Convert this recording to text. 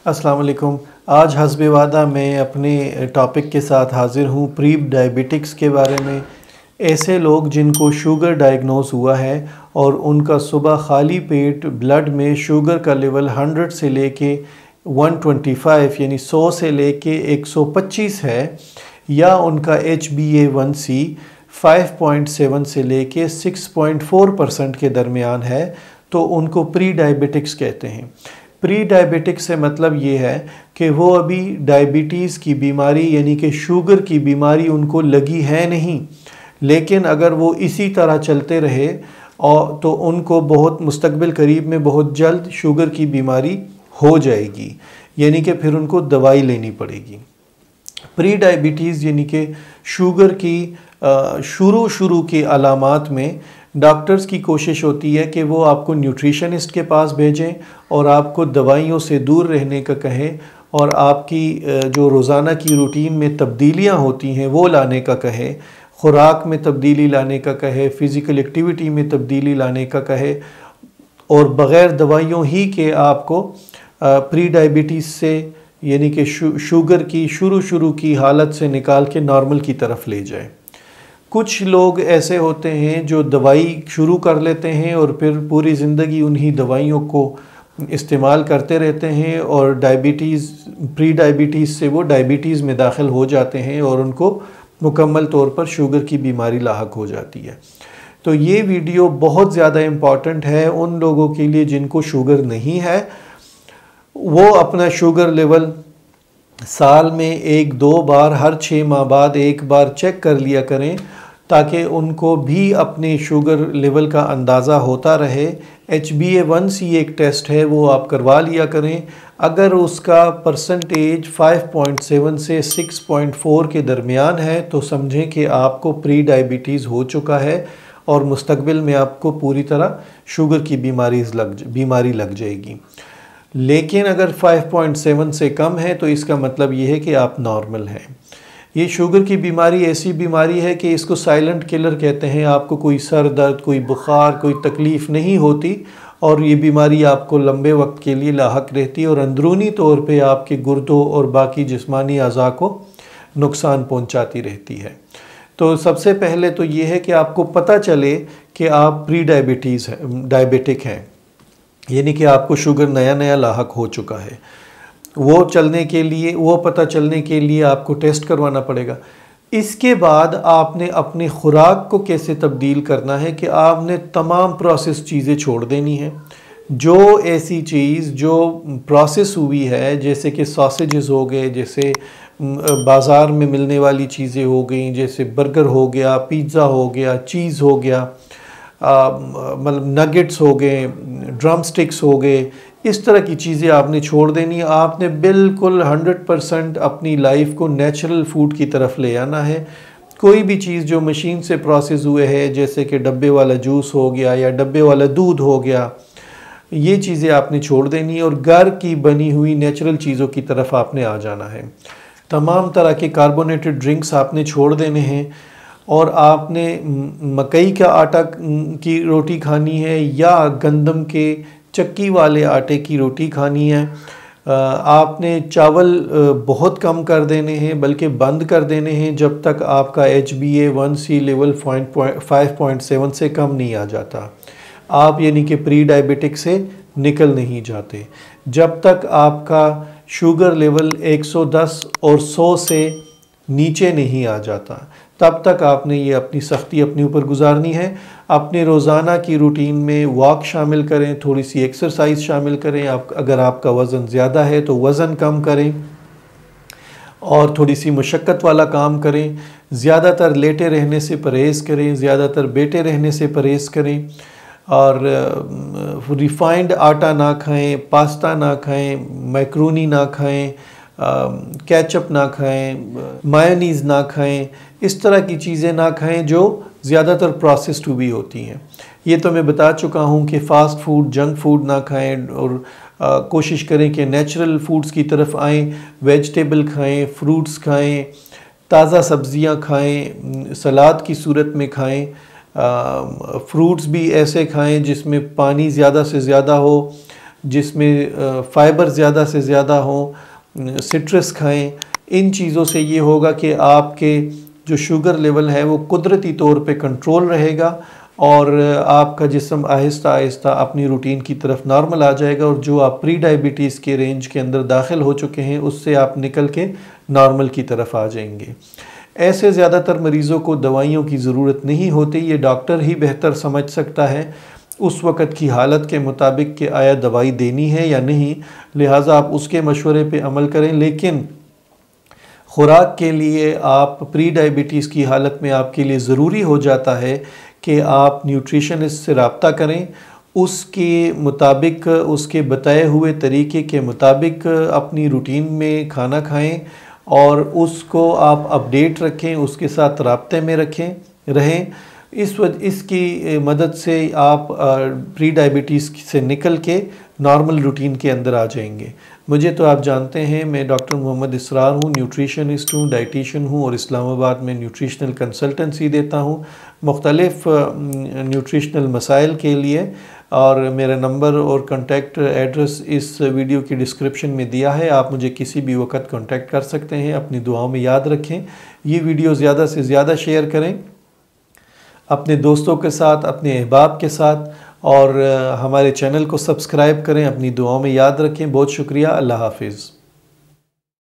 अस्सलाम वालेकुम। आज हस्बे वादा मैं अपने टॉपिक के साथ हाज़िर हूँ प्री डायबिटिक्स के बारे में। ऐसे लोग जिनको शुगर डायग्नोस हुआ है और उनका सुबह खाली पेट ब्लड में शुगर का लेवल 100 से लेके 125 यानी 100 से लेके 125 है, या उनका HbA1c 5.7 से लेके 6.4% के दरमियान है, तो उनको प्री डायबिटिक्स कहते हैं। प्री डायबिटिक्स से मतलब ये है कि वो अभी डायबिटीज़ की बीमारी यानी कि शुगर की बीमारी उनको लगी है नहीं, लेकिन अगर वो इसी तरह चलते रहे और तो उनको बहुत मुस्तकबिल करीब में बहुत जल्द शुगर की बीमारी हो जाएगी, यानी कि फिर उनको दवाई लेनी पड़ेगी। प्री डायबिटीज़ यानी कि शुगर की शुरू की अलामात में डॉक्टर्स की कोशिश होती है कि वो आपको न्यूट्रिशनिस्ट के पास भेजें और आपको दवाइयों से दूर रहने का कहें और आपकी जो रोज़ाना की रूटीन में तब्दीलियां होती हैं वो लाने का कहे, खुराक में तब्दीली लाने का कहे, फ़िज़िकल एक्टिविटी में तब्दीली लाने का कहे, और बग़ैर दवाइयों ही के आपको प्री डायबिटीज़ से यानी कि शुगर की शुरू की हालत से निकाल के नॉर्मल की तरफ ले जाए। कुछ लोग ऐसे होते हैं जो दवाई शुरू कर लेते हैं और फिर पूरी ज़िंदगी उन्हीं दवाइयों को इस्तेमाल करते रहते हैं और प्री डायबिटीज़ से वो डायबिटीज़ में दाखिल हो जाते हैं और उनको मुकम्मल तौर पर शुगर की बीमारी लाहक हो जाती है। तो ये वीडियो बहुत ज़्यादा इम्पॉर्टेंट है उन लोगों के लिए जिनको शुगर नहीं है। वो अपना शुगर लेवल साल में 1-2 बार, हर 6 माह बाद एक बार चेक कर लिया करें, ताकि उनको भी अपने शुगर लेवल का अंदाज़ा होता रहे। HbA1c एक टेस्ट है, वो आप करवा लिया करें। अगर उसका परसेंटेज 5.7 से 6.4 के दरमियान है तो समझें कि आपको प्री डायबिटीज़ हो चुका है और मुस्तकबिल में आपको पूरी तरह शुगर की बीमारी लग जाएगी। लेकिन अगर 5.7 से कम है तो इसका मतलब ये है कि आप नॉर्मल हैं। ये शुगर की बीमारी ऐसी बीमारी है कि इसको साइलेंट किलर कहते हैं। आपको कोई सर दर्द, कोई बुखार, कोई तकलीफ़ नहीं होती और ये बीमारी आपको लंबे वक्त के लिए लाहक रहती है और अंदरूनी तौर पे आपके गुर्दों और बाकी जिस्मानी अज़ा को नुकसान पहुंचाती रहती है। तो सबसे पहले तो ये है कि आपको पता चले कि आप प्री डायबिटिक हैं, यानी कि आपको शुगर नया लाहक हो चुका है। वो पता चलने के लिए आपको टेस्ट करवाना पड़ेगा। इसके बाद आपने अपनी खुराक को कैसे तब्दील करना है कि आपने तमाम प्रोसेस चीज़ें छोड़ देनी है। जो ऐसी चीज़ जो प्रोसेस हुई है, जैसे कि सॉसेजेस हो गए, जैसे बाज़ार में मिलने वाली चीज़ें हो गई, जैसे बर्गर हो गया, पिज़्ज़ा हो गया, चीज़ हो गया, मतलब नगेट्स हो गए, ड्रम स्टिक्स हो गए, इस तरह की चीज़ें आपने छोड़ देनी है। आपने बिल्कुल 100% अपनी लाइफ को नेचुरल फूड की तरफ ले आना है। कोई भी चीज़ जो मशीन से प्रोसेस हुए है, जैसे कि डब्बे वाला जूस हो गया या डब्बे वाला दूध हो गया, ये चीज़ें आपने छोड़ देनी है और घर की बनी हुई नेचुरल चीज़ों की तरफ आपने आ जाना है। तमाम तरह के कार्बोनेटेड ड्रिंक्स आपने छोड़ देने हैं और आपने मकई का आटा की रोटी खानी है या गंदम के चक्की वाले आटे की रोटी खानी है। आपने चावल बहुत कम कर देने हैं, बल्कि बंद कर देने हैं जब तक आपका HbA1c लेवल 5.7 से कम नहीं आ जाता। आप यानी कि प्री डायबिटिक से निकल नहीं जाते। जब तक आपका शुगर लेवल 110 और 100 से नीचे नहीं आ जाता, तब तक आपने ये अपनी सख्ती अपने ऊपर गुजारनी है। अपने रोज़ाना की रूटीन में वॉक शामिल करें, थोड़ी सी एक्सरसाइज शामिल करें। अगर आपका वज़न ज़्यादा है तो वज़न कम करें और थोड़ी सी मुशक्क़त वाला काम करें। ज़्यादातर लेटे रहने से परहेज़ करें, ज़्यादातर बैठे रहने से परहेज़ करें और रिफ़ाइंड आटा ना खाएं, पास्ता ना खाएं, मैक्रोनी ना खाएं, केचप ना खाएं, मायोनीज़ ना खाएं, इस तरह की चीज़ें ना खाएं जो ज़्यादातर प्रोसेस्ड हुई होती हैं। ये तो मैं बता चुका हूँ कि फ़ास्ट फूड, जंक फूड ना खाएं और कोशिश करें कि नेचुरल फूड्स की तरफ आएँ। वेजिटेबल खाएं, फ्रूट्स खाएं, ताज़ा सब्ज़ियाँ खाएं, सलाद की सूरत में खाएं। फ्रूट्स भी ऐसे खाएं जिसमें पानी ज़्यादा से ज़्यादा हो, जिसमें फ़ाइबर ज़्यादा से ज़्यादा हो, सिट्रस खाएं। इन चीज़ों से ये होगा कि आपके जो शुगर लेवल है वो कुदरती तौर पे कंट्रोल रहेगा और आपका जिस्म आहिस्ता आहिस्ता अपनी रूटीन की तरफ नॉर्मल आ जाएगा, और जो आप प्री डायबिटीज़ के रेंज के अंदर दाखिल हो चुके हैं उससे आप निकल के नॉर्मल की तरफ आ जाएंगे। ऐसे ज़्यादातर मरीज़ों को दवाइयों की ज़रूरत नहीं होती, ये डॉक्टर ही बेहतर समझ सकता है उस वक़्त की हालत के मुताबिक कि आया दवाई देनी है या नहीं, लिहाजा आप उसके मशवरे पे अमल करें। लेकिन खुराक के लिए आप प्री डायबिटीज़ की हालत में आपके लिए ज़रूरी हो जाता है कि आप न्यूट्रिशनिस्ट से रब्ता करें, उसके मुताबिक, उसके बताए हुए तरीके के मुताबिक अपनी रूटीन में खाना खाएं और उसको आप अपडेट रखें, उसके साथ राब्ते में रहें। इसकी मदद से आप प्री डायबिटीज़ से निकल के नॉर्मल रूटीन के अंदर आ जाएंगे। मुझे तो आप जानते हैं, मैं डॉक्टर मोहम्मद इसरार हूँ, न्यूट्रिशनिस्ट हूँ, डाइटिशियन हूँ और इस्लामाबाद में न्यूट्रिशनल कंसल्टेंसी देता हूँ मुख्तलिफ न्यूट्रिशनल मसाइल के लिए। और मेरा नंबर और कॉन्टैक्ट एड्रेस इस वीडियो की डिस्क्रिप्शन में दिया है, आप मुझे किसी भी वक्त कॉन्टैक्ट कर सकते हैं। अपनी दुआओं में याद रखें, ये वीडियो ज़्यादा से ज़्यादा शेयर करें अपने दोस्तों के साथ, अपने अहबाब के साथ, और हमारे चैनल को सब्सक्राइब करें। अपनी दुआओं में याद रखें। बहुत शुक्रिया। अल्लाह हाफिज़।